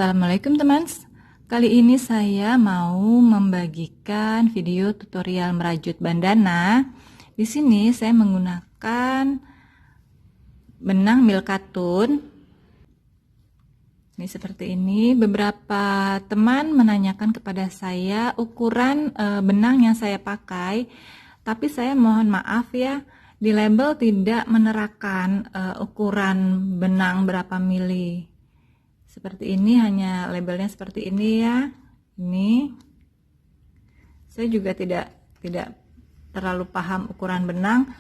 Assalamualaikum teman. Kali ini saya mau membagikan video tutorial merajut bandana. Di sini saya menggunakan benang milk katun. Ini seperti ini. Beberapa teman menanyakan kepada saya ukuran benang yang saya pakai, tapi saya mohon maaf ya, di label tidak menerangkan ukuran benang berapa mili. Seperti ini, hanya labelnya seperti ini ya. Ini saya juga tidak terlalu paham ukuran benang.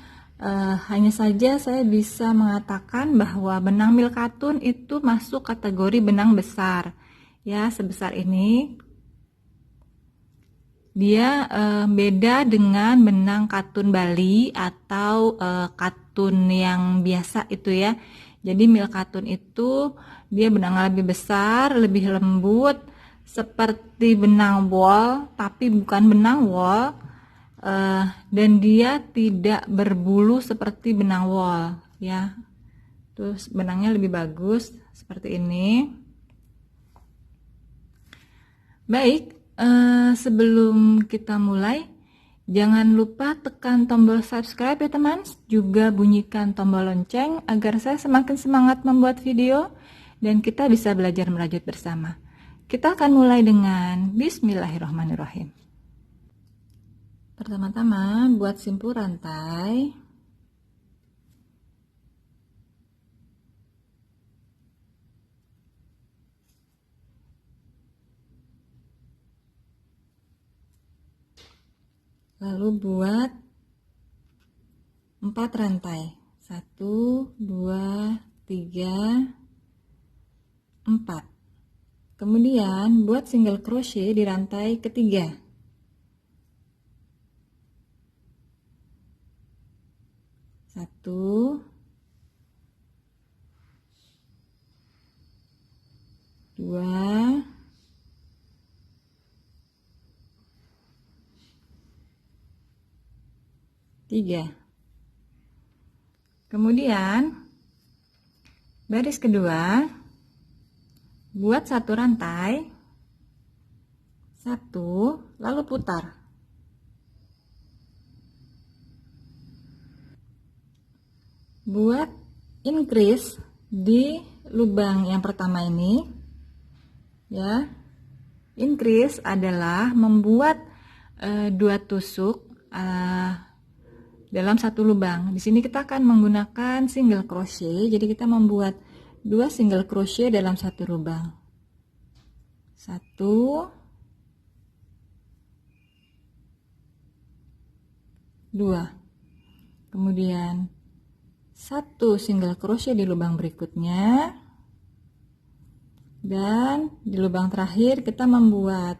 Hanya saja saya bisa mengatakan bahwa benang milk katun itu masuk kategori benang besar ya, sebesar ini. Dia beda dengan benang katun Bali atau katun yang biasa itu ya. Jadi milk katun itu dia benang lebih besar, lebih lembut, seperti benang wol, tapi bukan benang wol, dan dia tidak berbulu seperti benang wol ya. Terus benangnya lebih bagus seperti ini. Baik, sebelum kita mulai, jangan lupa tekan tombol subscribe ya teman, juga bunyikan tombol lonceng agar saya semakin semangat membuat video dan kita bisa belajar merajut bersama. Kita akan mulai dengan Bismillahirrahmanirrahim. Pertama-tama buat simpul rantai. Lalu buat 4 rantai. 1, 2, 3, 4. Kemudian buat single crochet di rantai ketiga. 1, 2, 3. Kemudian baris kedua buat 1 rantai, 1, lalu putar. Buat increase di lubang yang pertama ini ya. Increase adalah membuat 2 tusuk dalam 1 lubang. Di sini kita akan menggunakan single crochet, jadi kita membuat 2 single crochet dalam 1 lubang. 1, 2. Kemudian 1 single crochet di lubang berikutnya, dan di lubang terakhir kita membuat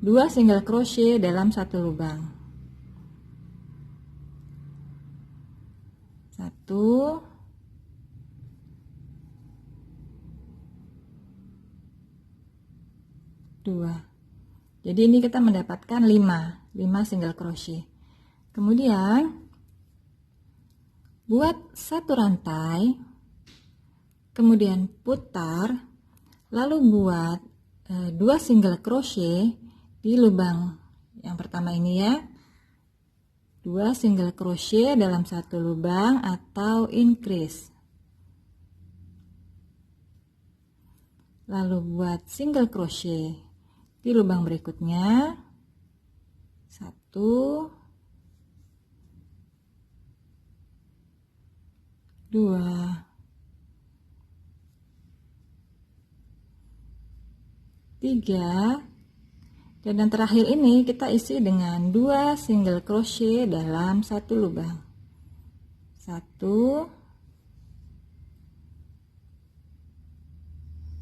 2 single crochet dalam 1 lubang. 1, 2. Jadi ini kita mendapatkan 5 single crochet. Kemudian buat 1 rantai, kemudian putar, lalu buat 2 single crochet di lubang yang pertama ini ya. 2 single crochet dalam 1 lubang atau increase. Lalu buat single crochet di lubang berikutnya. 1, 2, 3, dan yang terakhir ini kita isi dengan 2 single crochet dalam 1 lubang. 1,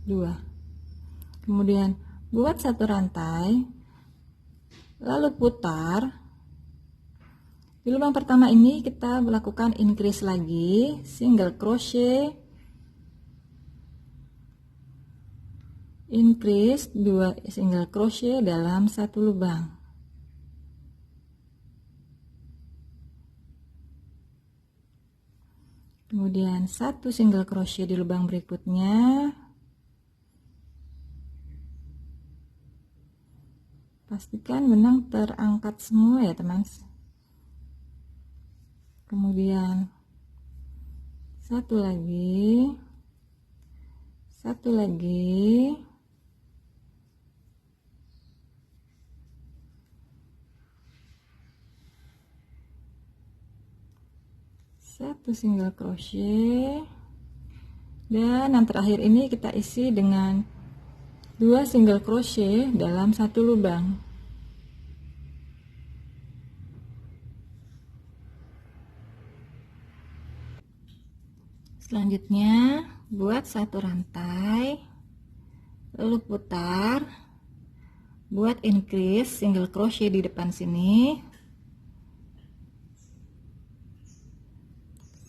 2. Kemudian buat 1 rantai, lalu putar. Di lubang pertama ini kita melakukan increase lagi, single crochet, increase 2 single crochet dalam 1 lubang. Kemudian 1 single crochet di lubang berikutnya, Pastikan benang terangkat semua ya teman. Kemudian satu lagi, satu lagi, satu single crochet, dan yang terakhir ini kita isi dengan 2 single crochet dalam satu lubang. Selanjutnya buat satu rantai, lalu putar, buat increase single crochet di depan sini,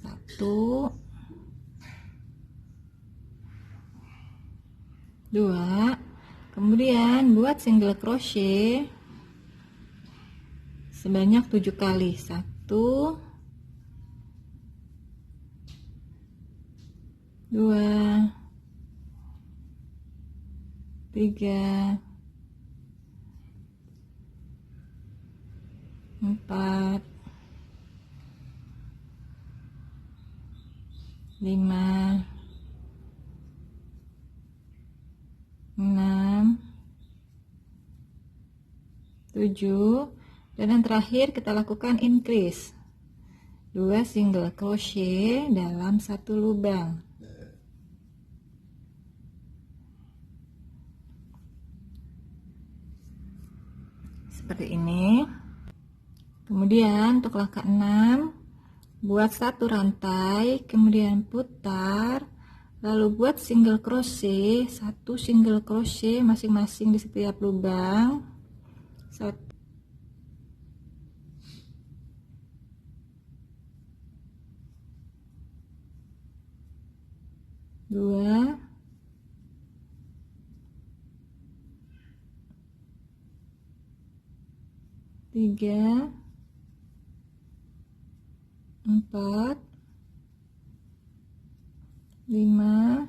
1, 2, kemudian buat single crochet sebanyak 7 kali, 1, 2, 3, 4, 5, 6, 7, dan yang terakhir kita lakukan increase, 2 single crochet dalam satu lubang. Seperti ini. Kemudian untuk langkah 6, buat satu rantai, kemudian putar, lalu buat single crochet, 1 single crochet masing-masing di setiap lubang, 1, 2, 3, 4, 5,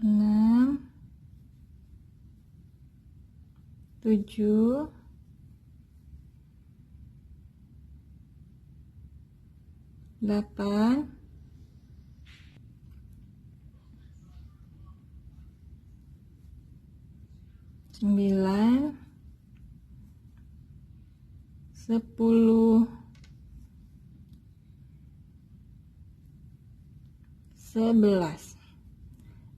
6, 7, 8, 9, 10, 11.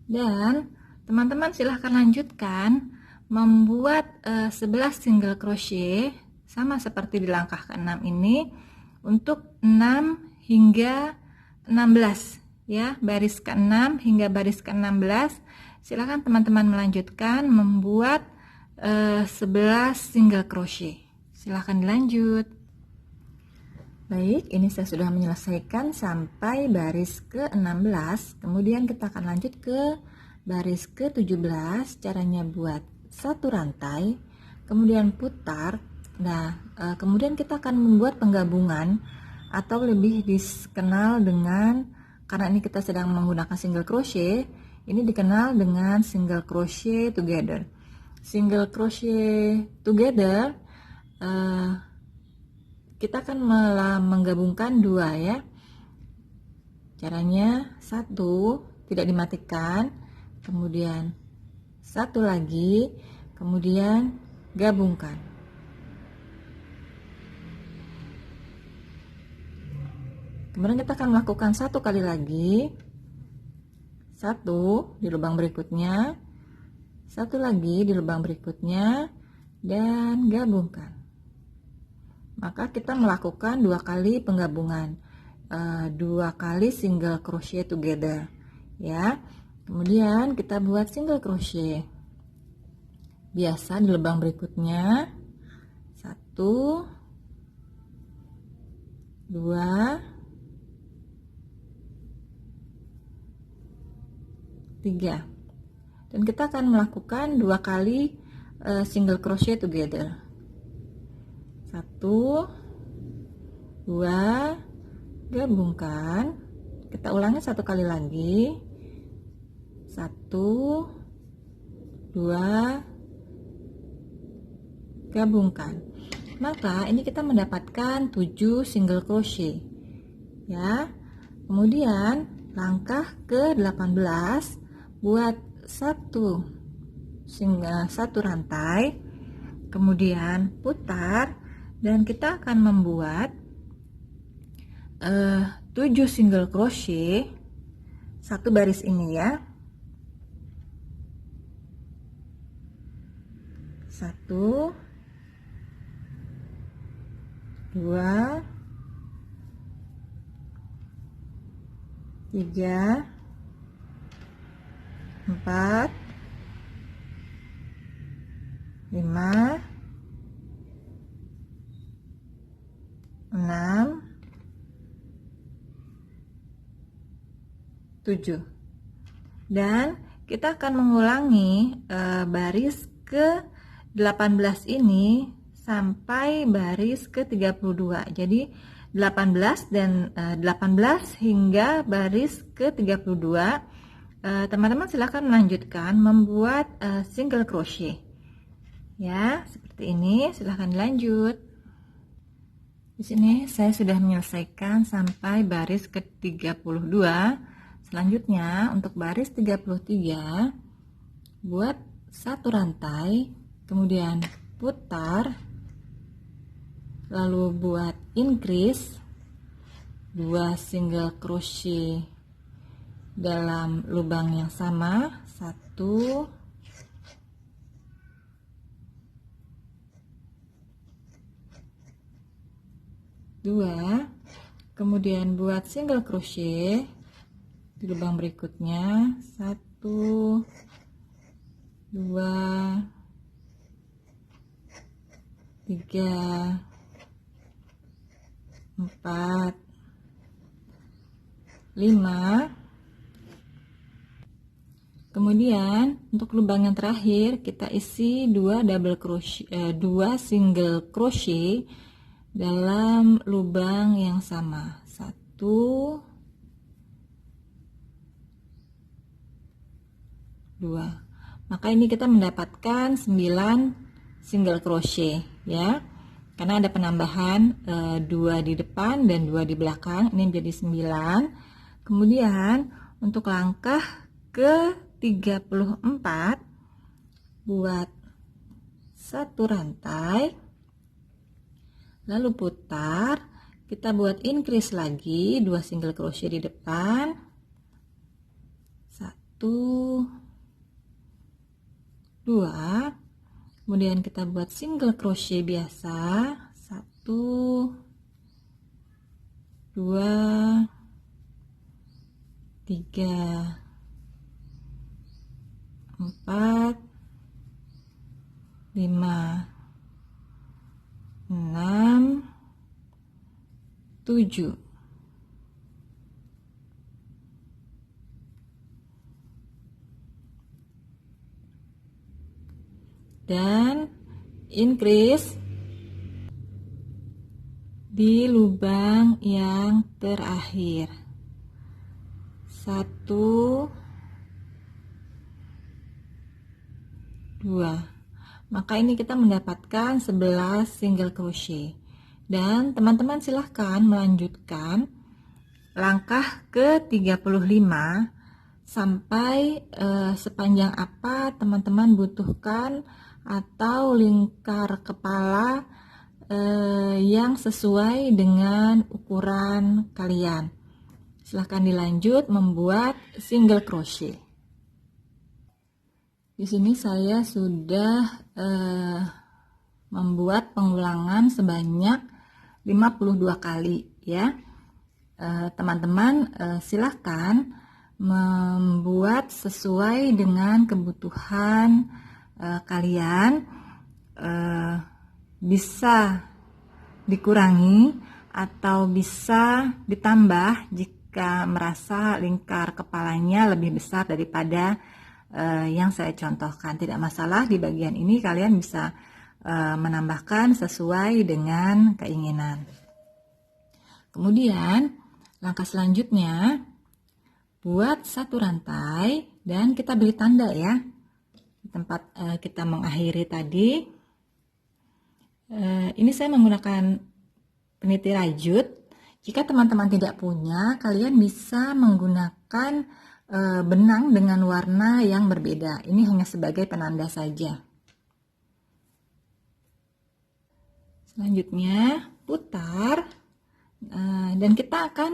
Dan teman-teman silahkan lanjutkan membuat 11 single crochet sama seperti di langkah ke-6 ini untuk 6 hingga 16 ya, baris ke-6 hingga baris ke-16. Silahkan teman-teman melanjutkan membuat 11 single crochet. Silahkan dilanjut. Baik, ini saya sudah menyelesaikan sampai baris ke-16. Kemudian kita akan lanjut ke baris ke-17. Caranya buat satu rantai, kemudian putar. Nah, kemudian kita akan membuat penggabungan atau lebih dikenal dengan, karena ini kita sedang menggunakan single crochet, ini dikenal dengan single crochet together. Single crochet together, kita akan menggabungkan 2 ya. Caranya 1 tidak dimatikan, kemudian 1 lagi, kemudian gabungkan. Kemudian kita akan melakukan 1 kali lagi, 1 di lubang berikutnya, 1 lagi di lubang berikutnya, dan gabungkan. Maka kita melakukan 2 kali penggabungan, 2 kali single crochet together ya. Kemudian kita buat single crochet biasa di lubang berikutnya, 1, 2, 3, dan kita akan melakukan 2 kali single crochet together, 1, 2, gabungkan. Kita ulangi 1 kali lagi, 1, 2, gabungkan. Maka ini kita mendapatkan 7 single crochet ya. Kemudian langkah ke-18, buat satu rantai, kemudian putar, dan kita akan membuat 7 single crochet satu baris ini ya. 1 2 3 4 5 6 7, dan kita akan mengulangi baris ke-18 ini sampai baris ke-32. Jadi 18 dan 18 hingga baris ke-32. Teman-teman silahkan melanjutkan membuat single crochet ya, seperti ini. Silahkan dilanjut. Di sini saya sudah menyelesaikan sampai baris ke-32. Selanjutnya untuk baris 33, buat satu rantai, kemudian putar, lalu buat increase 2 single crochet dalam lubang yang sama, 1 2, kemudian buat single crochet di lubang berikutnya, 1 2 3 4 5. Kemudian untuk lubang yang terakhir kita isi 2 single crochet dalam lubang yang sama, 1 2. Maka ini kita mendapatkan 9 single crochet ya, karena ada penambahan 2 di depan dan 2 di belakang, ini menjadi 9. Kemudian untuk langkah ke-34, buat satu rantai, lalu putar, kita buat increase lagi 2 single crochet di depan, 1 2, kemudian kita buat single crochet biasa, 1 2 3 4 5 6 7. Dan increase di lubang yang terakhir, 1 2. Maka ini kita mendapatkan 11 single crochet, dan teman-teman silahkan melanjutkan langkah ke-35 sampai sepanjang apa teman-teman butuhkan, atau lingkar kepala yang sesuai dengan ukuran kalian. Silahkan dilanjut membuat single crochet. Di sini saya sudah membuat pengulangan sebanyak 52 kali ya. Teman-teman silahkan membuat sesuai dengan kebutuhan kalian, bisa dikurangi atau bisa ditambah jika merasa lingkar kepalanya lebih besar daripada yang saya contohkan. Tidak masalah, di bagian ini kalian bisa menambahkan sesuai dengan keinginan. Kemudian langkah selanjutnya, buat satu rantai dan kita beri tanda ya di tempat kita mengakhiri tadi. Ini saya menggunakan peniti rajut. Jika teman-teman tidak punya, kalian bisa menggunakan benang dengan warna yang berbeda. Ini hanya sebagai penanda saja. Selanjutnya putar, dan kita akan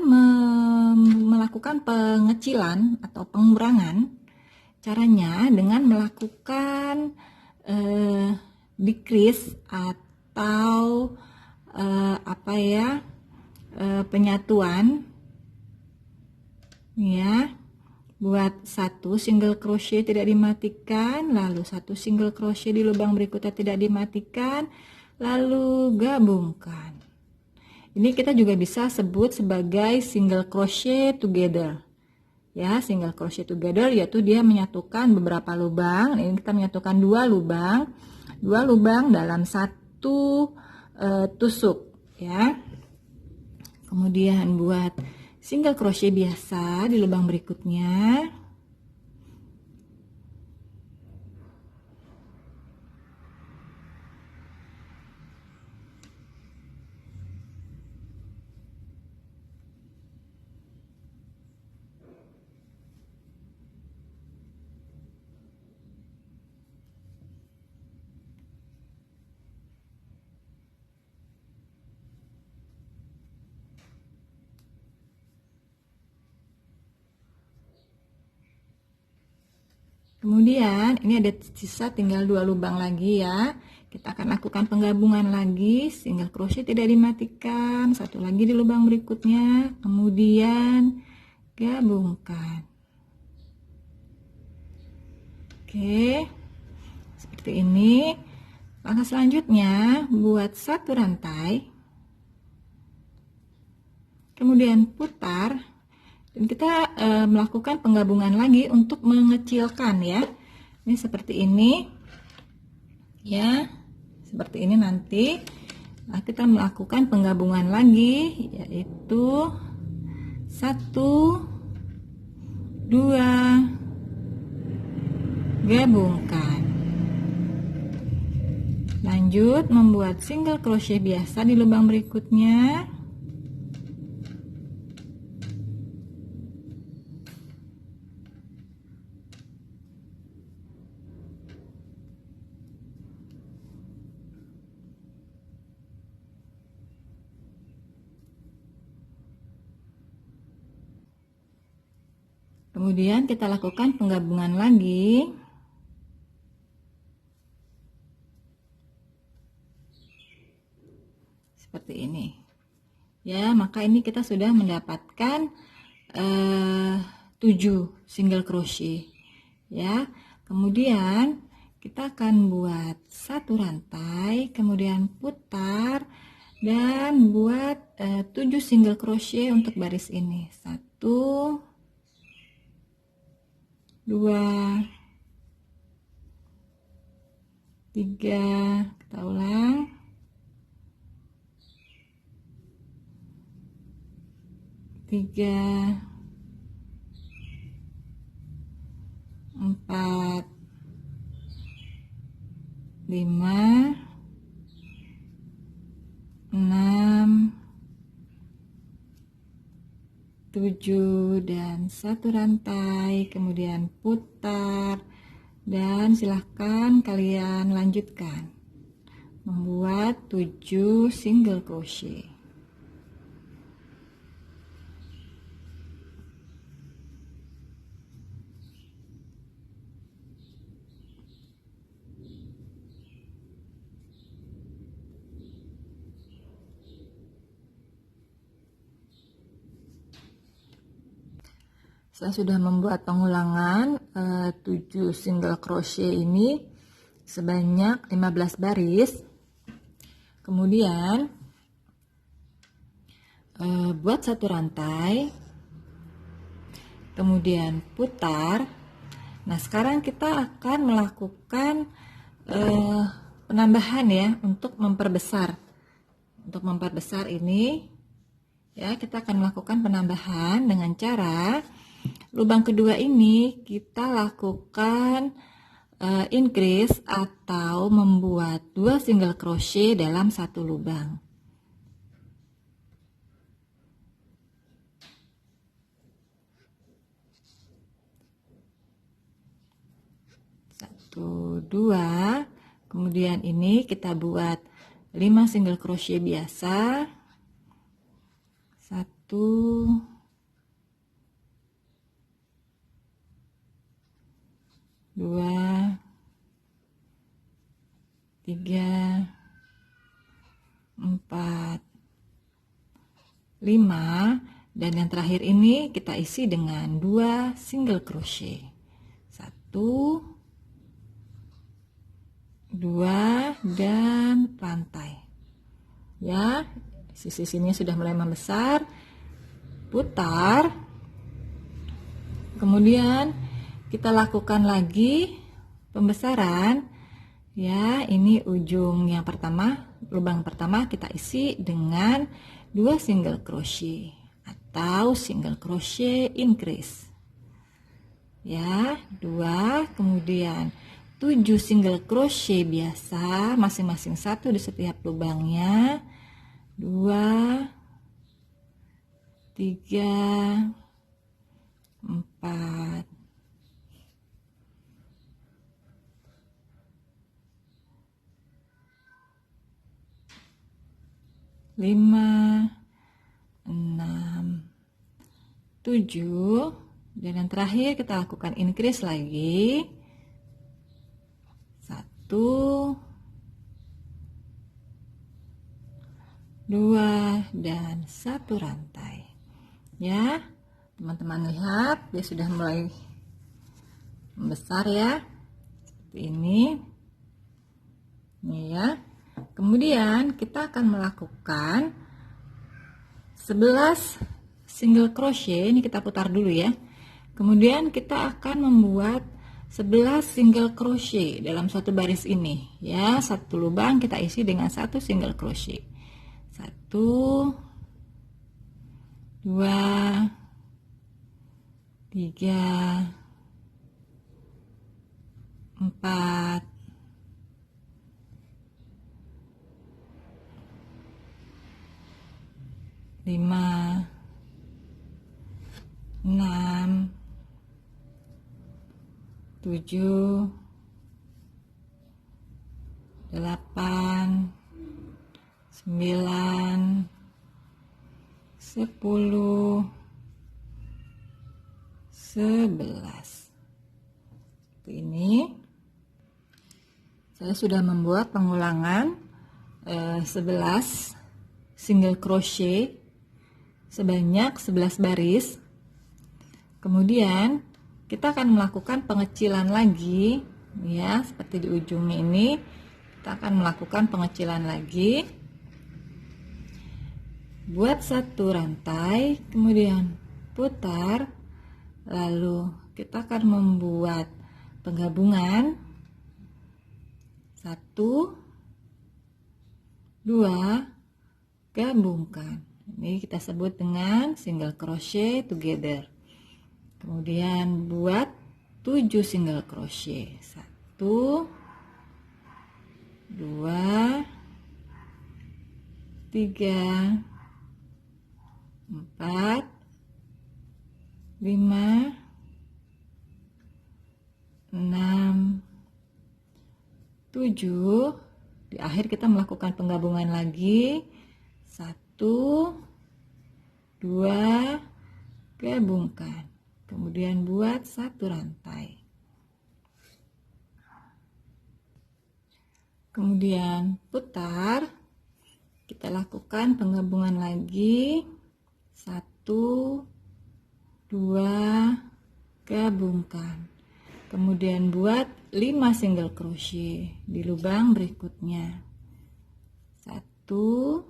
melakukan pengecilan atau pengurangan. Caranya dengan melakukan decrease atau penyatuan ya. Buat satu single crochet tidak dimatikan, lalu satu single crochet di lubang berikutnya tidak dimatikan, lalu gabungkan. Ini kita juga bisa sebut sebagai single crochet together. Ya, single crochet together yaitu dia menyatukan beberapa lubang. Ini kita menyatukan dua lubang dalam satu tusuk ya. Kemudian buat single crochet biasa di lubang berikutnya. Kemudian ini ada sisa tinggal dua lubang lagi ya. Kita akan lakukan penggabungan lagi, single crochet tidak dimatikan, satu lagi di lubang berikutnya, kemudian gabungkan. Oke, seperti ini. Langkah selanjutnya buat satu rantai, kemudian putar. Dan kita melakukan penggabungan lagi untuk mengecilkan ya. Ini seperti ini. Ya, seperti ini nanti. Nah, kita melakukan penggabungan lagi yaitu 1 2 gabungkan. Lanjut membuat single crochet biasa di lubang berikutnya. Kemudian kita lakukan penggabungan lagi. Seperti ini. Ya, maka ini kita sudah mendapatkan 7 single crochet. Ya. Kemudian kita akan buat satu rantai, kemudian putar dan buat 7 single crochet untuk baris ini. 1 2 3, kita ulang, 3 4 5 6 7 dan satu rantai, kemudian putar dan silahkan kalian lanjutkan membuat 7 single crochet. Saya sudah membuat pengulangan 7 single crochet ini sebanyak 15 baris. Kemudian buat satu rantai, kemudian putar. Nah, sekarang kita akan melakukan penambahan ya untuk memperbesar. Untuk memperbesar ini ya, kita akan melakukan penambahan dengan cara lubang kedua ini kita lakukan increase atau membuat 2 single crochet dalam satu lubang. Satu, dua, kemudian ini kita buat 5 single crochet biasa. 1, 2, 3, 4, 5, dan yang terakhir ini kita isi dengan 2 single crochet. 1, 2, dan rantai. Ya, sisi sini sudah mulai membesar. Putar. Kemudian kita lakukan lagi pembesaran. Ya, ini ujung yang pertama, lubang pertama kita isi dengan 2 single crochet atau single crochet increase. Ya, 2, kemudian 7 single crochet biasa, masing-masing 1 di setiap lubangnya. 2, 3, 4, 5, 6, 7, dan yang terakhir kita lakukan increase lagi. 1, 2, dan 1 rantai. Ya, teman-teman lihat dia sudah mulai membesar ya, seperti ini. Ini ya. Kemudian kita akan melakukan 11 single crochet. Ini kita putar dulu ya. Kemudian kita akan membuat 11 single crochet dalam satu baris ini ya. Satu lubang kita isi dengan 1 single crochet. 1, 2, 3, 4, 5, 6, 7, 8, 9, 10, 11. Seperti ini. Saya sudah membuat pengulangan 11 single crochet sebanyak 11 baris. Kemudian kita akan melakukan pengecilan lagi ya, seperti di ujungnya ini. Kita akan melakukan pengecilan lagi. Buat 1 rantai, kemudian putar, lalu kita akan membuat penggabungan 1, 2, gabungkan. Ini kita sebut dengan single crochet together. Kemudian buat 7 single crochet. 1, 2, 3, 4, 5, 6, 7. Di akhir kita melakukan penggabungan lagi. 1, 2, gabungkan. Kemudian buat 1 rantai. Kemudian putar. Kita lakukan penggabungan lagi. 1, 2, gabungkan. Kemudian buat 5 single crochet di lubang berikutnya. 1,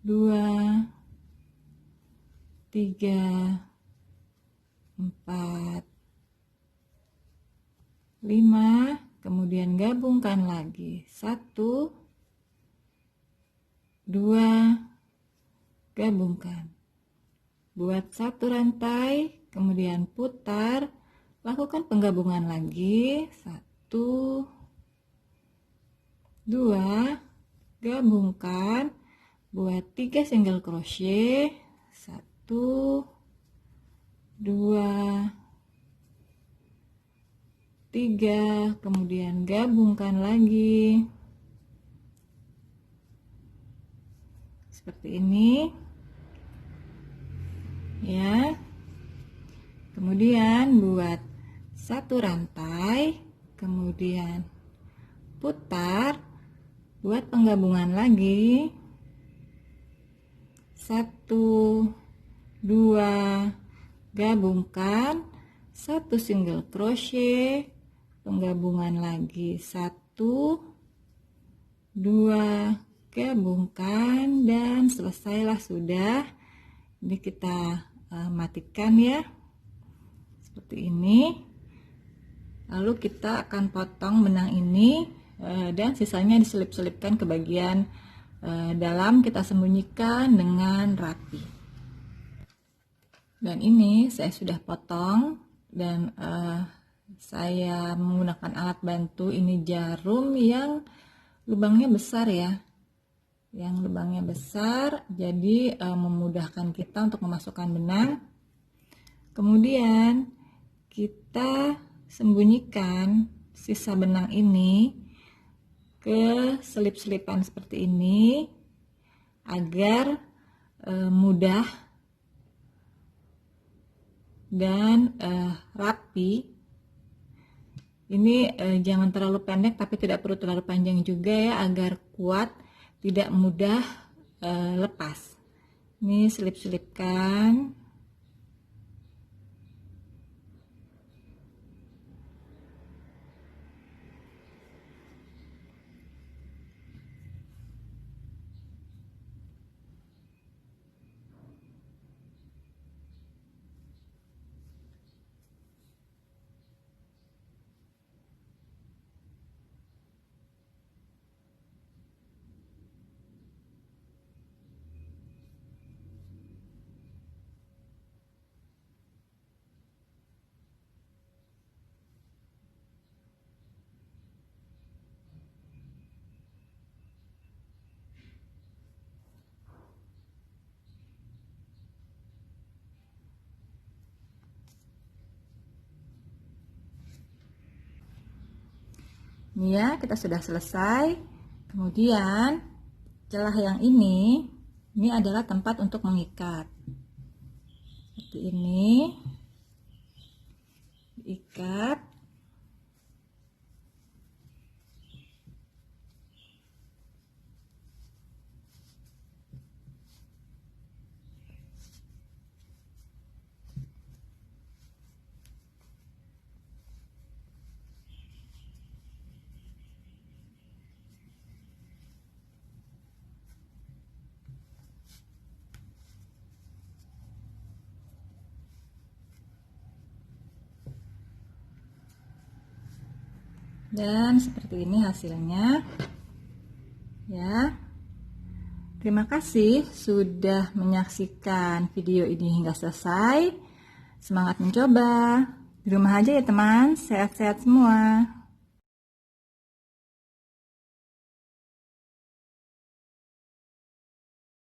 2, 3, 4, 5, kemudian gabungkan lagi. 1, 2, gabungkan. Buat 1 rantai, kemudian putar, Lakukan penggabungan lagi. 1, 2, gabungkan, buat 3 single crochet. 1, 2, 3, kemudian gabungkan lagi seperti ini ya. Kemudian buat 1 rantai, kemudian putar, buat penggabungan lagi. 1, 2, gabungkan, 1 single crochet, penggabungan lagi. 1, 2, gabungkan, dan selesailah sudah. Ini kita matikan ya, seperti ini. Lalu kita akan potong benang ini dan sisanya diselip-selipkan ke bagian dalam, kita sembunyikan dengan rapi. Dan ini saya sudah potong, dan saya menggunakan alat bantu. Ini jarum yang lubangnya besar ya, yang lubangnya besar, jadi memudahkan kita untuk memasukkan benang. Kemudian kita sembunyikan sisa benang ini ke selip-selipan seperti ini agar mudah dan rapi. Ini jangan terlalu pendek tapi tidak perlu terlalu panjang juga ya, agar kuat, tidak mudah lepas. Ini selip-selipkan. Ini ya, kita sudah selesai. Kemudian celah yang ini adalah tempat untuk mengikat. Seperti ini, diikat. Dan seperti ini hasilnya ya. Terima kasih sudah menyaksikan video ini hingga selesai. Semangat mencoba. Di rumah aja ya teman, sehat-sehat semua.